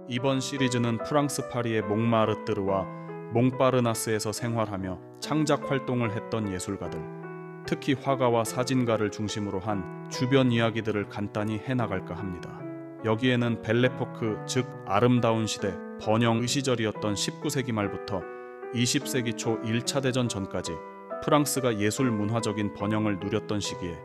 이번 시리즈는 프랑스 파리의 몽마르뜨르와 몽파르나스에서 생활하며 창작 활동을 했던 예술가들, 특히 화가와 사진가를 중심으로 한 주변 이야기들을 간단히 해나갈까 합니다. 여기에는 벨레포크, 즉 아름다운 시대, 번영의 시절이었던 19세기 말부터 20세기 초 1차 대전 전까지 프랑스가 예술 문화적인 번영을 누렸던 시기에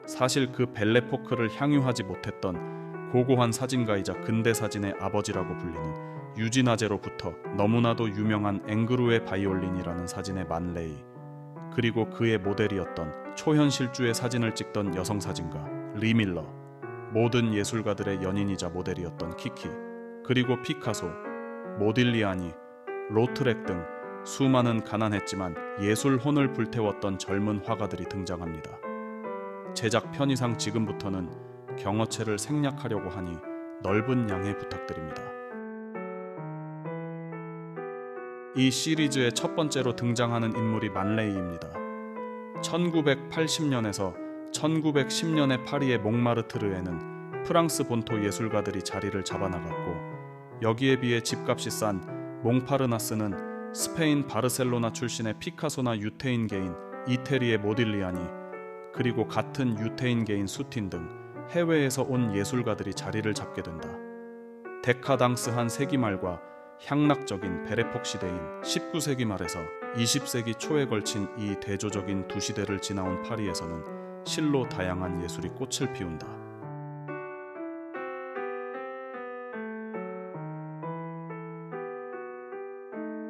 사실 그 벨레포크를 향유하지 못했던 고고한 사진가이자 근대사진의 아버지라고 불리는 유지나제로부터 너무나도 유명한 앵그루의 바이올린이라는 사진의 만레이, 그리고 그의 모델이었던 초현실주의 사진을 찍던 여성사진가 리밀러, 모든 예술가들의 연인이자 모델이었던 키키, 그리고 피카소, 모딜리아니, 로트렉 등 수많은 가난했지만 예술 혼을 불태웠던 젊은 화가들이 등장합니다. 제작 편의상 지금부터는 경어체를 생략하려고 하니 넓은 양해 부탁드립니다. 이 시리즈의 첫 번째로 등장하는 인물이 만레이입니다. 1980년에서 1910년의 파리의 몽마르트르에는 프랑스 본토 예술가들이 자리를 잡아나갔고, 여기에 비해 집값이 싼 몽파르나스는 스페인 바르셀로나 출신의 피카소나 유태인계인 이태리의 모딜리아니, 그리고 같은 유태인계인 수틴 등 해외에서 온 예술가들이 자리를 잡게 된다. 데카당스한 세기 말과 향락적인 베레폭 시대인 19세기 말에서 20세기 초에 걸친 이 대조적인 두 시대를 지나온 파리에서는 실로 다양한 예술이 꽃을 피운다.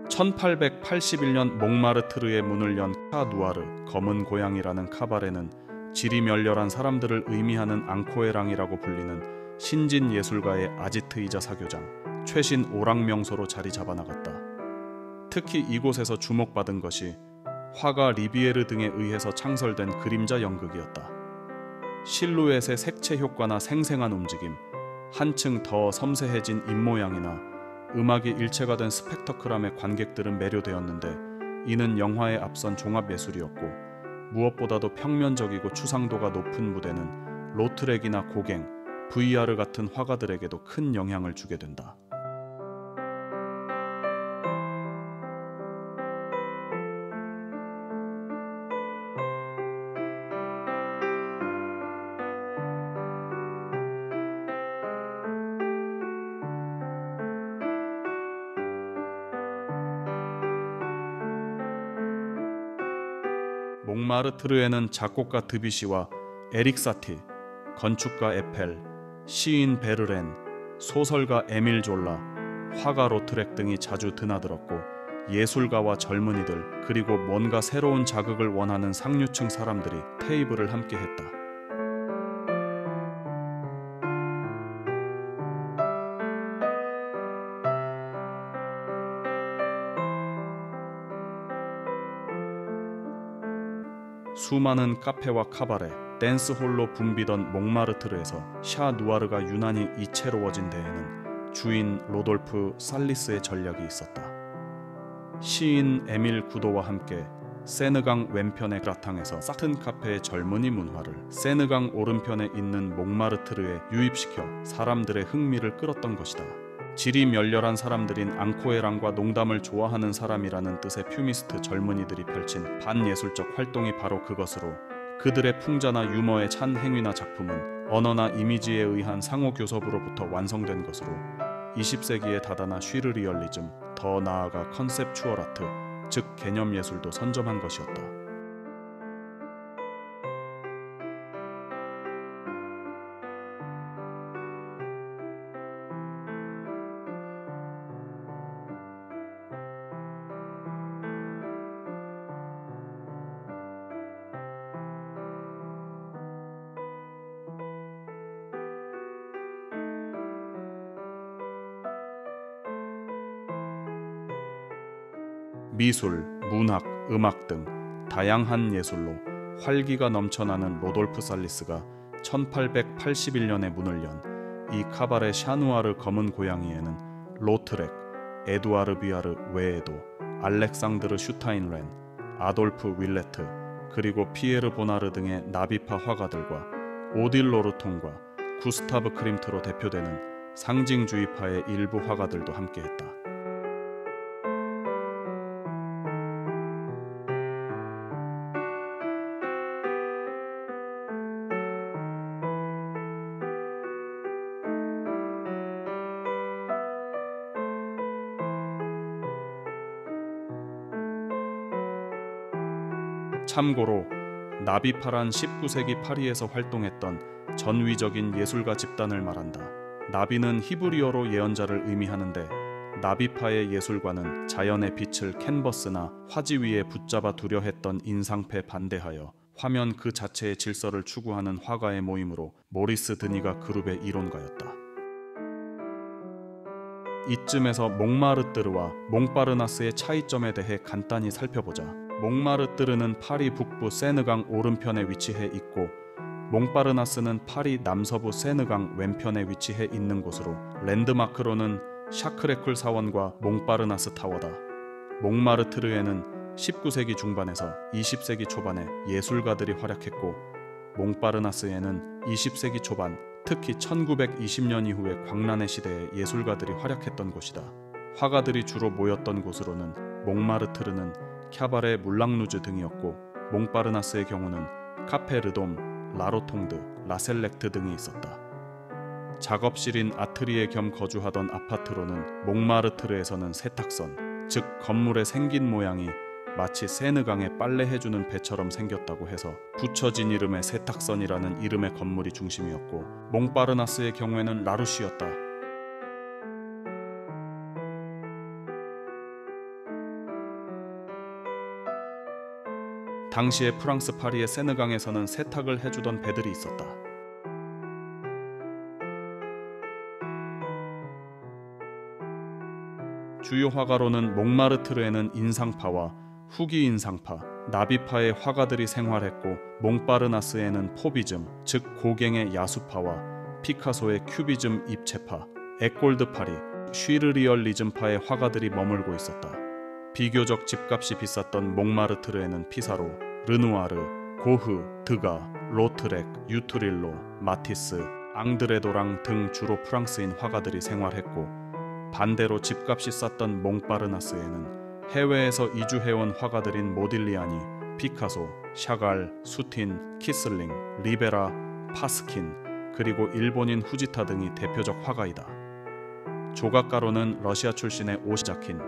(1881년) 몽마르트르의 문을 연 샤 누아르, 검은 고양이라는 카바레는 지리멸렬한 사람들을 의미하는 앙코에랑이라고 불리는 신진 예술가의 아지트이자 사교장, 최신 오락 명소로 자리 잡아나갔다. 특히 이곳에서 주목받은 것이 화가 리비에르 등에 의해서 창설된 그림자 연극이었다. 실루엣의 색채 효과나 생생한 움직임, 한층 더 섬세해진 입모양이나 음악이 일체가 된 스펙터클함에 관객들은 매료되었는데, 이는 영화에 앞선 종합예술이었고, 무엇보다도 평면적이고 추상도가 높은 무대는 로트렉이나 고갱, VR 같은 화가들에게도 큰 영향을 주게 된다. 몽마르트르에는 작곡가 드뷔시와 에릭 사티, 건축가 에펠, 시인 베르렌, 소설가 에밀 졸라, 화가 로트렉 등이 자주 드나들었고, 예술가와 젊은이들, 그리고 뭔가 새로운 자극을 원하는 상류층 사람들이 테이블을 함께 했다. 수많은 카페와 카바레, 댄스홀로 붐비던 몽마르트르에서 샤 누아르가 유난히 이채로워진 데에는 주인 로돌프 살리스의 전략이 있었다. 시인 에밀 구도와 함께 세느강 왼편의 그라탕에서 싹튼 카페의 젊은이 문화를 세느강 오른편에 있는 몽마르트르에 유입시켜 사람들의 흥미를 끌었던 것이다. 질이 멸렬한 사람들인 앙코에랑과 농담을 좋아하는 사람이라는 뜻의 퓨미스트 젊은이들이 펼친 반예술적 활동이 바로 그것으로, 그들의 풍자나 유머에 찬 행위나 작품은 언어나 이미지에 의한 상호교섭으로부터 완성된 것으로 20세기에 다다나 쉬르리얼리즘, 더 나아가 컨셉추얼 아트, 즉 개념예술도 선점한 것이었다. 미술, 문학, 음악 등 다양한 예술로 활기가 넘쳐나는 로돌프 살리스가 1881년에 문을 연 이 카바레 샤누아르 검은 고양이에는 로트렉, 에두아르 비아르 외에도 알렉상드르 슈타인렌, 아돌프 윌레트, 그리고 피에르 보나르 등의 나비파 화가들과 오딜 로르통과 구스타브 크림트로 대표되는 상징주의파의 일부 화가들도 함께했다. 참고로 나비파란 19세기 파리에서 활동했던 전위적인 예술가 집단을 말한다. 나비는 히브리어로 예언자를 의미하는데 나비파의 예술가는 자연의 빛을 캔버스나 화지 위에 붙잡아 두려 했던 인상패에 반대하여 화면 그 자체의 질서를 추구하는 화가의 모임으로 모리스 드니가 그룹의 이론가였다. 이쯤에서 몽마르뜨르와 몽파르나스의 차이점에 대해 간단히 살펴보자. 몽마르뜨르는 파리 북부 세느강 오른편에 위치해 있고 몽파르나스는 파리 남서부 세느강 왼편에 위치해 있는 곳으로 랜드마크로는 샤크레쿨 사원과 몽파르나스 타워다. 몽마르트르에는 19세기 중반에서 20세기 초반에 예술가들이 활약했고 몽파르나스에는 20세기 초반 특히 1920년 이후의 광란의 시대에 예술가들이 활약했던 곳이다. 화가들이 주로 모였던 곳으로는 몽마르트르는 캬바레 물랑루즈 등이었고 몽파르나스의 경우는 카페 르돔, 라로통드, 라셀렉트 등이 있었다. 작업실인 아트리에 겸 거주하던 아파트로는 몽마르트르에서는 세탁선, 즉 건물의 생긴 모양이 마치 세느강에 빨래해주는 배처럼 생겼다고 해서 붙여진 이름의 세탁선이라는 이름의 건물이 중심이었고 몽파르나스의 경우에는 라루시였다. 당시에 프랑스 파리의 세느강에서는 세탁을 해주던 배들이 있었다. 주요 화가로는 몽마르트르에는 인상파와 후기 인상파, 나비파의 화가들이 생활했고 몽파르나스에는 포비즘, 즉 고갱의 야수파와 피카소의 큐비즘 입체파, 에꼴드 파리, 쉬르리얼리즘파의 화가들이 머물고 있었다. 비교적 집값이 비쌌던 몽마르트르에는 피사로, 르누아르, 고흐, 드가, 로트렉, 유트릴로, 마티스, 앙드레 도랑 등 주로 프랑스인 화가들이 생활했고 반대로 집값이 쌌던 몽파르나스에는 해외에서 이주해온 화가들인 모딜리아니, 피카소, 샤갈, 수틴, 키슬링, 리베라, 파스킨, 그리고 일본인 후지타 등이 대표적 화가이다. 조각가로는 러시아 출신의 오시자킨,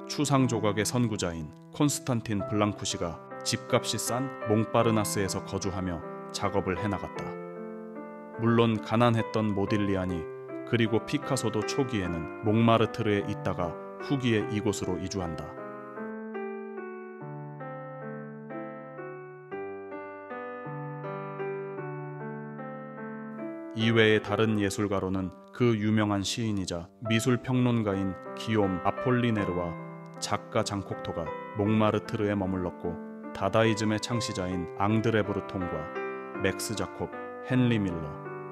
추상 조각의 선구자인 콘스탄틴 블랑쿠시가 집값이 싼 몽파르나스에서 거주하며 작업을 해나갔다. 물론 가난했던 모딜리아니 그리고 피카소도 초기에는 몽마르트르에 있다가 후기에 이곳으로 이주한다. 이외의 다른 예술가로는 그 유명한 시인이자 미술평론가인 기욤 아폴리네르와 작가 장콕토가 몽마르트르에 머물렀고 다다이즘의 창시자인 앙드레 브루통과 맥스 자콥, 헨리 밀러,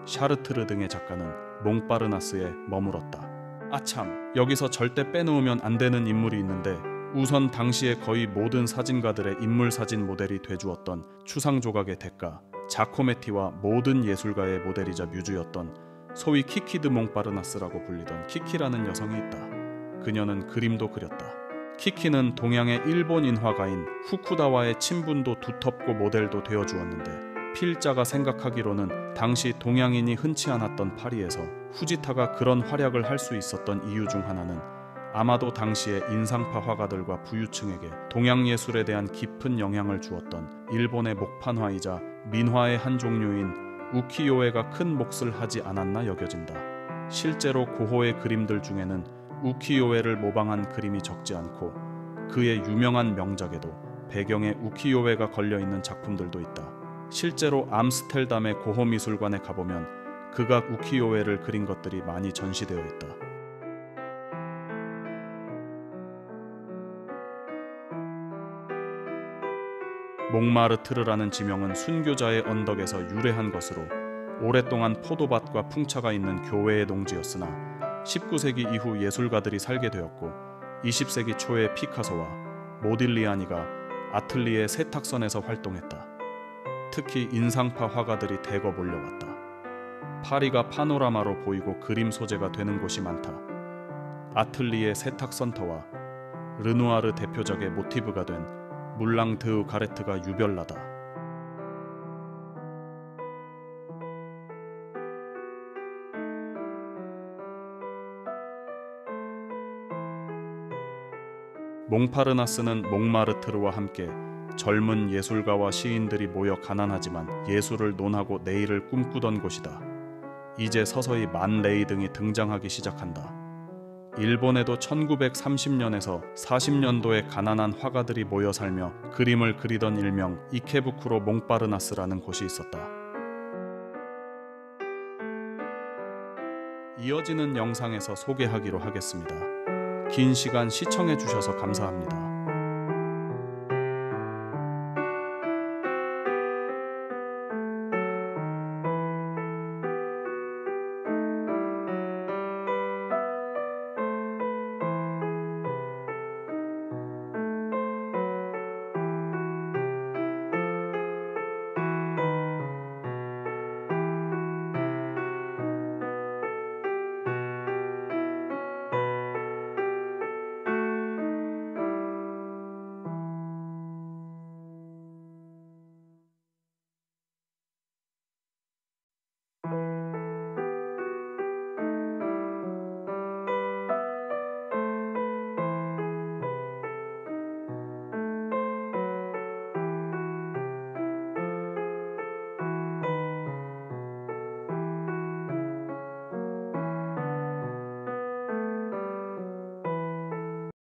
샤르트르 등의 작가는 몽파르나스에 머물었다. 아참, 여기서 절대 빼놓으면 안 되는 인물이 있는데 우선 당시의 거의 모든 사진가들의 인물 사진 모델이 돼주었던 추상조각의 대가 자코메티와 모든 예술가의 모델이자 뮤즈였던 소위 키키 드 몽파르나스라고 불리던 키키라는 여성이 있다. 그녀는 그림도 그렸다. 키키는 동양의 일본인 화가인 후쿠다와의 친분도 두텁고 모델도 되어주었는데 필자가 생각하기로는 당시 동양인이 흔치 않았던 파리에서 후지타가 그런 활약을 할 수 있었던 이유 중 하나는 아마도 당시의 인상파 화가들과 부유층에게 동양 예술에 대한 깊은 영향을 주었던 일본의 목판화이자 민화의 한 종류인 우키요에가 큰 몫을 하지 않았나 여겨진다. 실제로 고호의 그림들 중에는 우키요에를 모방한 그림이 적지 않고 그의 유명한 명작에도 배경에 우키요에가 걸려있는 작품들도 있다. 실제로 암스텔담의 고호미술관에 가보면 극악 우키요에를 그린 것들이 많이 전시되어 있다. 몽마르트르라는 지명은 순교자의 언덕에서 유래한 것으로 오랫동안 포도밭과 풍차가 있는 교외의 농지였으나 19세기 이후 예술가들이 살게 되었고 20세기 초에 피카소와 모딜리아니가 아틀리에 세탁선에서 활동했다. 특히 인상파 화가들이 대거 몰려왔다. 파리가 파노라마로 보이고 그림 소재가 되는 곳이 많다. 아틀리에 세탁선터와 르누아르 대표작의 모티브가 된 물랑 드우 가레트가 유별나다. 몽파르나스는 몽마르트르와 함께 젊은 예술가와 시인들이 모여 가난하지만 예술을 논하고 내일을 꿈꾸던 곳이다. 이제 서서히 만 레이 등이 등장하기 시작한다. 일본에도 1930년에서 40년도에 가난한 화가들이 모여 살며 그림을 그리던 일명 이케부쿠로 몽파르나스라는 곳이 있었다. 이어지는 영상에서 소개하기로 하겠습니다. 긴 시간 시청해 주셔서 감사합니다.